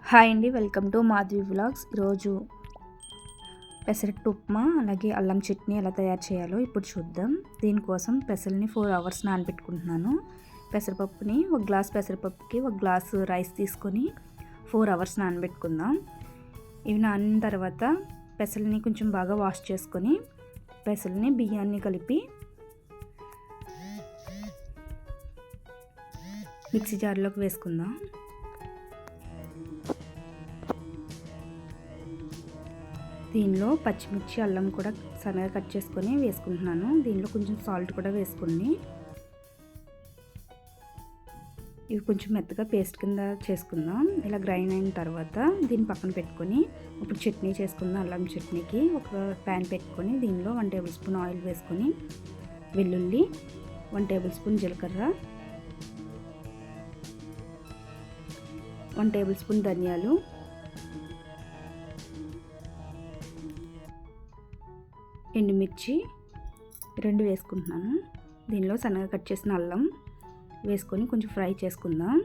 Hi అండి, welcome to Madhavi vlogs. ఈరోజు పెసరట్టు ఉప్మా అలాగే అల్లం చట్నీ ఎలా తయారు చేయాలో ఇప్పుడు చూద్దాం. దీనికోసం పెసల్ని 4 hours నానబెట్టుకుంటున్నాను. పెసరపప్పుని ఒక గ్లాస్ పెసరపప్పుకి ఒక గ్లాసు రైస్ తీసుకొని 4 hours నానబెట్టుకుందాం. ఇవి నానిన తర్వాత పెసల్ని కొంచెం బాగా వాష్ చేసుకొని పెసల్ని బియ్యాన్ని కలిపి మిక్సీ జార్లోకి వేసుకుందాం. దీనిలో పచ్చిమిర్చి అల్లం కూడా సన్నగా కట్ చేసుకొని వేసుకుంటున్నాను. దీనిలో కొంచెం సాల్ట్ కూడా వేసుకుని ఇవి కొంచెం మెత్తగా పేస్ట్ కింద చేసుకుందాం. ఇలా గ్రైండ్ అయిన తర్వాత దీన్ని పక్కన పెట్టుకొని ఇప్పుడు చట్నీ చేసుకుందాం. అల్లం చట్నీకి ఒక ప్యాన్ పెట్టుకొని దీనిలో 1 tablespoon ఆయిల్ వేసుకొని వెల్లుల్లి, 1 tablespoon జీలకర్ర, 1 tablespoon ధనియాలు, ఎండుమిర్చి 2 వేసుకుంటున్నాను. దీనిలో సన్నగా కట్ చేసిన అల్లం వేసుకొని కొంచెం ఫ్రై చేసుకుందాం.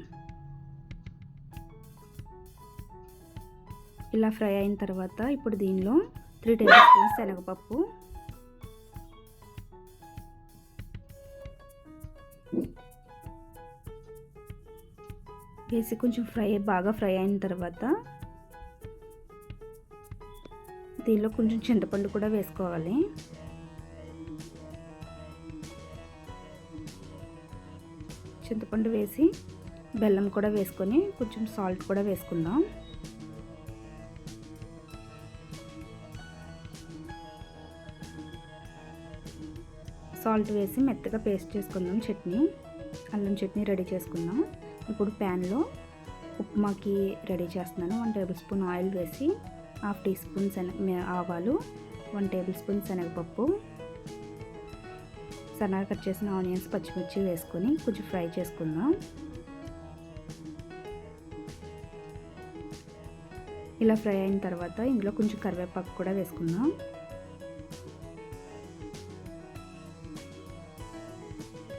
ఇలా ఫ్రై అయిన తర్వాత ఇప్పుడు దీనిలో 3 tablespoons శనగపప్పు, వేసి కొంచెం బాగా ఫ్రై అయిన తర్వాత దీనిలో కొంచెం చింతపండు కూడా వేసుకోవాలి. చింతపండు వేసి బెల్లం కూడా వేసుకొని కొంచెం సాల్ట్ కూడా వేసుకుందాం. సాల్ట్ వేసి మెత్తగా పేస్ట్ చేసుకుందాం. అల్లం చట్నీ రెడీ చేసుకుందాం. ఇప్పుడు ప్యాన్లో ఉప్మాకి రెడీ చేస్తున్నాను. 1 tablespoon ఆయిల్ వేసి 1/2 teaspoon ఆవాలు, 1 tablespoon శనగపప్పు, సన్నగా కట్ చేసిన ఆనియన్స్, పచ్చిమిర్చి వేసుకొని కొంచెం ఫ్రై చేసుకుందాం. ఇలా ఫ్రై అయిన తర్వాత ఇందులో కొంచెం కరివేపాకు కూడా వేసుకుందాం.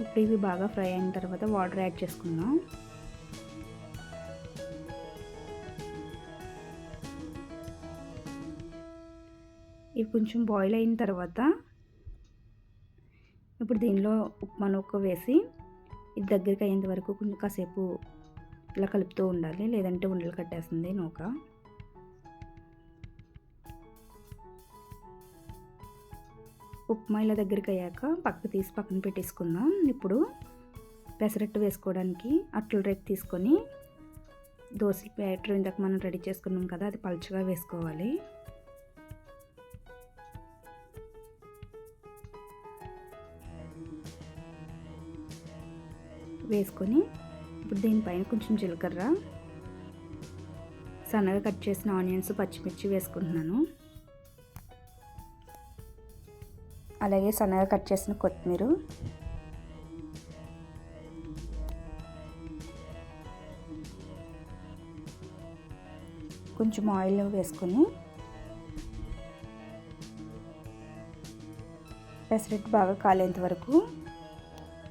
ఇప్పుడు ఇవి బాగా ఫ్రై అయిన తర్వాత వాటర్ యాడ్ చేసుకుందాం. ఇవి కొంచెం బాయిల్ అయిన తర్వాత ఇప్పుడు దీనిలో ఉప్మా నూక వేసి ఇది దగ్గరికి అయ్యేంత వరకు కొంచెం కాసేపు ఇలా కలుపుతూ ఉండాలి, లేదంటే ఉండలు కట్టేస్తుంది నూక. ఉప్మా ఇలా దగ్గరికి అయ్యాక పక్కన పెట్టేసుకుందాం. ఇప్పుడు పెసరట్టు వేసుకోవడానికి అట్ల రేకు తీసుకొని దోశ బ్యాటర్ ఇందాక మనం రెడీ చేసుకున్నాం కదా, అది పలుచగా వేసుకోవాలి. వేసుకొని ఇప్పుడు దీనిపైన కొంచెం జీలకర్ర, సన్నగా కట్ చేసిన ఆనియన్స్, పచ్చిమిర్చి వేసుకుంటున్నాను. అలాగే సన్నగా కట్ చేసిన కొత్తిమీర, కొంచెం ఆయిల్ వేసుకొని పెసరట్టు బాగా కాలేంత వరకు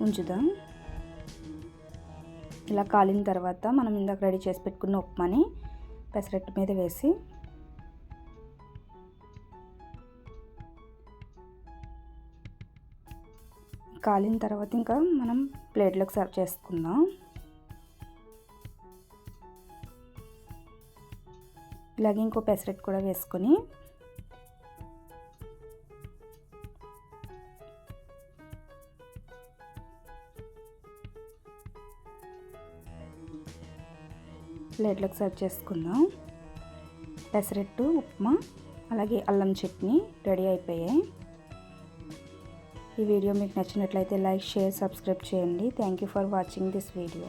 ఉంచుదాం. ఇలా కాలిన తర్వాత మనం ఇందాక రెడీ చేసి పెట్టుకున్న ఉప్మాని పెసరట్టు మీద వేసి కాలిన తర్వాత ఇంకా మనం ప్లేట్లోకి సర్వ్ చేసుకుందాం. ఇలాగే ఇంకో పెసరట్టు కూడా వేసుకొని ప్లేట్లోకి సర్వ్ చేసుకుందాం. పెసరట్టు ఉప్మా అలాగే అల్లం చట్నీ రెడీ అయిపోయాయి. ఈ వీడియో మీకు నచ్చినట్లయితే లైక్, షేర్, సబ్స్క్రైబ్ చేయండి. Thank you for watching this video.